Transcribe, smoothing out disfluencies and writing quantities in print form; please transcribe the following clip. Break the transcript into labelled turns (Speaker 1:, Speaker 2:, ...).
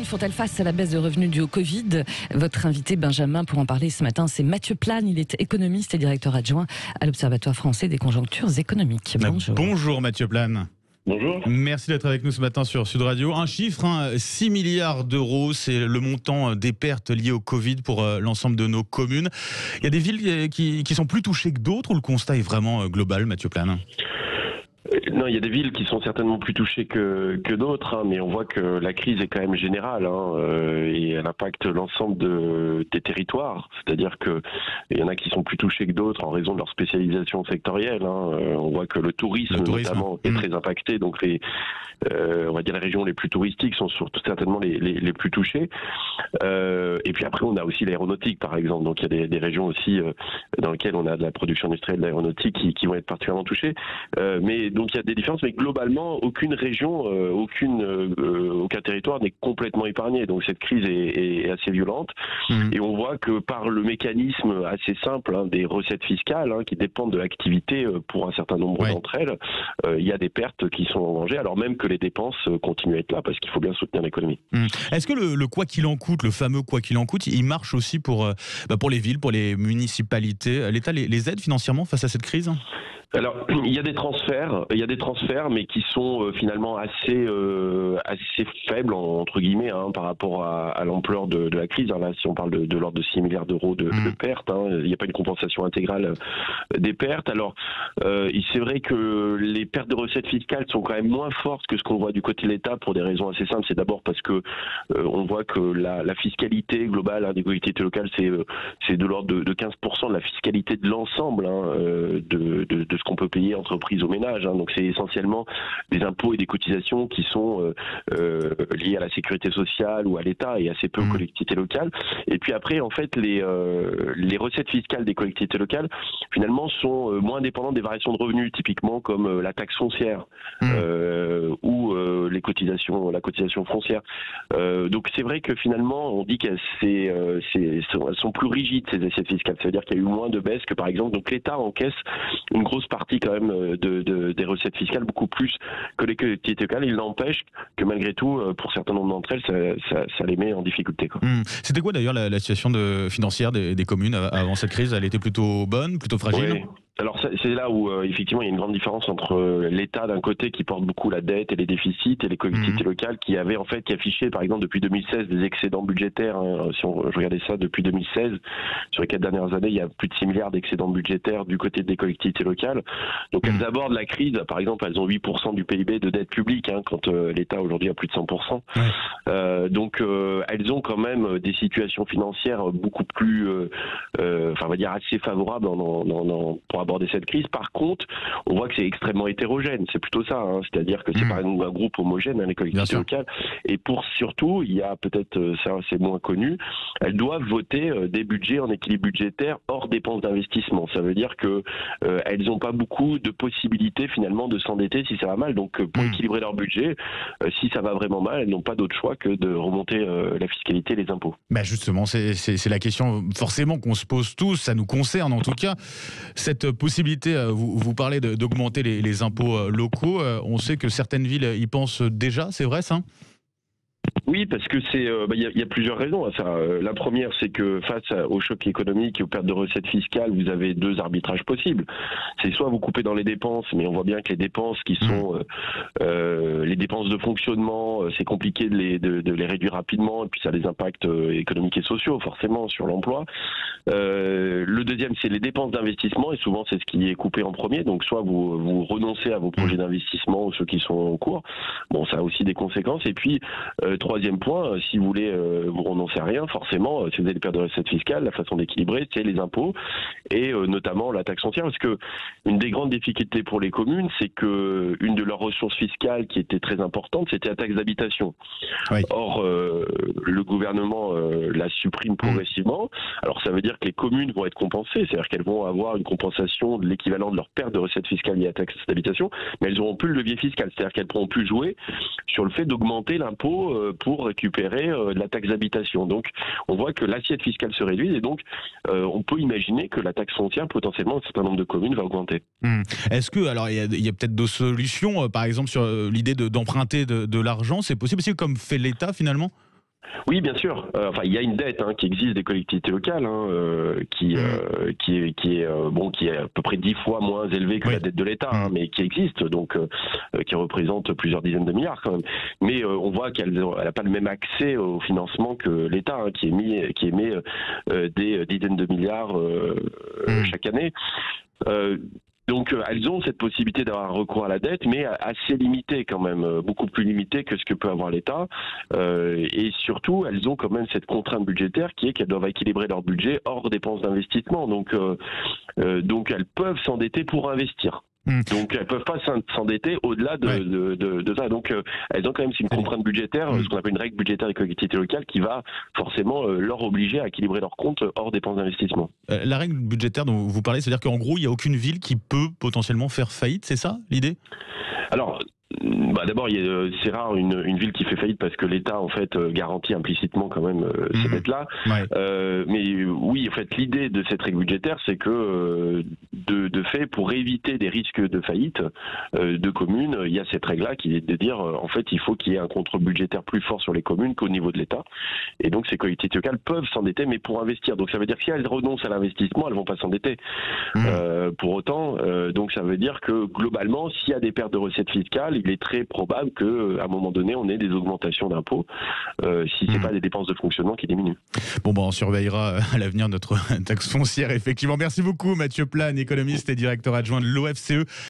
Speaker 1: font-elles face à la baisse de revenus due au Covid? Votre invité Benjamin pour en parler ce matin, c'est Mathieu Plane. Il est économiste et directeur adjoint à l'Observatoire français des conjonctures économiques. Bonjour.
Speaker 2: Bonjour Mathieu Plane.
Speaker 3: Bonjour.
Speaker 2: Merci d'être avec nous ce matin sur Sud Radio. Un chiffre, 6 milliards d'euros, c'est le montant des pertes liées au Covid pour l'ensemble de nos communes. Il y a des villes qui sont plus touchées que d'autres ou le constat est vraiment global, Mathieu Plane ?
Speaker 3: Non, il y a des villes qui sont certainement plus touchées que d'autres, mais on voit que la crise est quand même générale et elle impacte l'ensemble des territoires. C'est-à-dire que il y en a qui sont plus touchés que d'autres en raison de leur spécialisation sectorielle. On voit que le tourisme notamment est très impacté, donc on va dire les régions les plus touristiques sont surtout certainement les plus touchées. Et puis après, on a aussi l'aéronautique, par exemple. Donc il y a des régions aussi dans lesquelles on a de la production industrielle d'aéronautique qui vont être particulièrement touchées. Mais donc il y a des différences, mais globalement, aucune région, aucun territoire n'est complètement épargné. Donc cette crise est assez violente. Et on voit que par le mécanisme assez simple des recettes fiscales qui dépendent de l'activité pour un certain nombre d'entre elles, il y a des pertes qui sont en danger, alors même que les dépenses continuent à être là, parce qu'il faut bien soutenir l'économie.
Speaker 2: Est-ce que le quoi qu'il en coûte, le fameux quoi qu'il en coûte, il marche aussi pour les villes, pour les municipalités? L'État les aide financièrement face à cette crise ?
Speaker 3: Alors, il y a des transferts, mais qui sont finalement assez faibles entre guillemets par rapport à l'ampleur de la crise. Là, si on parle de l'ordre de 6 milliards d'euros de pertes, il n'y a pas une compensation intégrale des pertes. Alors, c'est vrai que les pertes de recettes fiscales sont quand même moins fortes que ce qu'on voit du côté de l'État pour des raisons assez simples. C'est d'abord parce que on voit que la fiscalité globale des collectivités locales, c'est de l'ordre de 15% de la fiscalité de l'ensemble de ce qu'on peut payer entreprises aux ménages. Donc c'est essentiellement des impôts et des cotisations qui sont liés à la sécurité sociale ou à l'État et assez peu aux collectivités locales. Et puis après, en fait, les recettes fiscales des collectivités locales, finalement, sont moins dépendantes des variations de revenus, typiquement comme la taxe foncière ou la cotisation foncière. Donc c'est vrai que finalement, on dit qu'elles sont plus rigides, ces assiettes fiscales. Ça veut dire qu'il y a eu moins de baisse que, par exemple, donc l'État encaisse une grosse partie quand même des recettes fiscales, beaucoup plus que les collectivités locales. Il n'empêche que malgré tout, pour certains nombre d'entre elles, ça les met en difficulté.
Speaker 2: C'était quoi d'ailleurs la situation financière des communes avant cette crise? Elle était plutôt bonne, plutôt fragile?
Speaker 3: Oui. Alors c'est là où effectivement il y a une grande différence entre l'État d'un côté qui porte beaucoup la dette et les déficits et les collectivités locales qui affichaient par exemple depuis 2016 des excédents budgétaires. Si je regardais ça depuis 2016, sur les 4 dernières années, il y a plus de 6 milliards d'excédents budgétaires du côté des collectivités locales. Donc elles abordent la crise, par exemple elles ont 8% du PIB de dette publique quand l'État aujourd'hui a plus de 100%. Donc elles ont quand même des situations financières beaucoup plus, on va dire assez favorables pour aborder cette crise. Par contre, on voit que c'est extrêmement hétérogène. C'est plutôt ça, c'est-à-dire que c'est pas un groupe homogène, les collectivités locales. Et surtout, il y a peut-être, ça c'est moins connu, elles doivent voter des budgets en équilibre budgétaire hors dépenses d'investissement. Ça veut dire que elles n'ont pas beaucoup de possibilités finalement de s'endetter si ça va mal. Donc pour équilibrer leur budget, si ça va vraiment mal, elles n'ont pas d'autre choix que de remonter la fiscalité et les impôts.
Speaker 2: Justement, c'est la question forcément qu'on se pose tous, ça nous concerne en tout cas. Cette possibilité, vous parlez d'augmenter les impôts locaux, on sait que certaines villes y pensent déjà, c'est vrai ça ?
Speaker 3: Oui, parce que il y a plusieurs raisons à ça. La première, c'est que face au choc économique et aux pertes de recettes fiscales, vous avez deux arbitrages possibles. C'est soit vous coupez dans les dépenses, mais on voit bien que les dépenses qui sont les dépenses de fonctionnement, c'est compliqué de les réduire rapidement, et puis ça a des impacts économiques et sociaux forcément sur l'emploi. Le deuxième, c'est les dépenses d'investissement, et souvent c'est ce qui est coupé en premier. Donc soit vous renoncez à vos projets d'investissement ou ceux qui sont en cours. Bon, ça a aussi des conséquences. Et puis troisième point, si vous voulez vous renoncer à rien, forcément, si vous avez des pertes de recettes fiscales, la façon d'équilibrer, c'est les impôts et notamment la taxe foncière, parce que une des grandes difficultés pour les communes, c'est que une de leurs ressources fiscales qui était très importante, c'était la taxe d'habitation. Or, le gouvernement la supprime progressivement. Alors ça veut dire que les communes vont être compensées, c'est-à-dire qu'elles vont avoir une compensation de l'équivalent de leur perte de recettes fiscales liées à la taxe d'habitation, mais elles n'auront plus le levier fiscal, c'est-à-dire qu'elles pourront plus jouer sur le fait d'augmenter l'impôt pour récupérer de la taxe d'habitation. Donc on voit que l'assiette fiscale se réduit et donc on peut imaginer que la taxe foncière, potentiellement, un certain nombre de communes va augmenter.
Speaker 2: Est-ce que, alors il y a peut-être d'autres solutions, par exemple sur l'idée d'emprunter de l'argent, c'est possible aussi comme fait l'État finalement ?
Speaker 3: Oui, bien sûr. Enfin, il y a une dette qui existe des collectivités locales, qui est à peu près 10 fois moins élevée que la dette de l'État, mais qui existe, donc qui représente plusieurs dizaines de milliards quand même. Mais on voit qu'elle n'a pas le même accès au financement que l'État, qui émet des dizaines de milliards chaque année. Donc elles ont cette possibilité d'avoir un recours à la dette, mais assez limité quand même, beaucoup plus limité que ce que peut avoir l'État. Et surtout, elles ont quand même cette contrainte budgétaire qui est qu'elles doivent équilibrer leur budget hors dépenses d'investissement. Donc elles peuvent s'endetter pour investir. Donc elles peuvent pas s'endetter au-delà de ça. Donc elles ont quand même une contrainte budgétaire, ce qu'on appelle une règle budgétaire des collectivités locales, qui va forcément leur obliger à équilibrer leurs comptes hors dépenses d'investissement.
Speaker 2: La règle budgétaire dont vous parlez, c'est-à-dire qu'en gros, il n'y a aucune ville qui peut potentiellement faire faillite, c'est ça l'idée ?
Speaker 3: Alors, d'abord, c'est rare une ville qui fait faillite parce que l'État en fait garantit implicitement quand même ces dettes-là. Mais oui, en fait, l'idée de cette règle budgétaire, c'est que de fait, pour éviter des risques de faillite de communes, il y a cette règle-là qui est de dire en fait, il faut qu'il y ait un contrôle budgétaire plus fort sur les communes qu'au niveau de l'État. Et donc, ces collectivités locales peuvent s'endetter, mais pour investir. Donc, ça veut dire que si elles renoncent à l'investissement, elles vont pas s'endetter. Pour autant, donc ça veut dire que globalement, s'il y a des pertes de recettes fiscales, il est très probable qu'à un moment donné, on ait des augmentations d'impôts si c'est pas des dépenses de fonctionnement qui diminuent.
Speaker 2: Bon, on surveillera à l'avenir notre taxe foncière, effectivement. Merci beaucoup, Mathieu Plane, économiste et directeur adjoint de l'OFCE.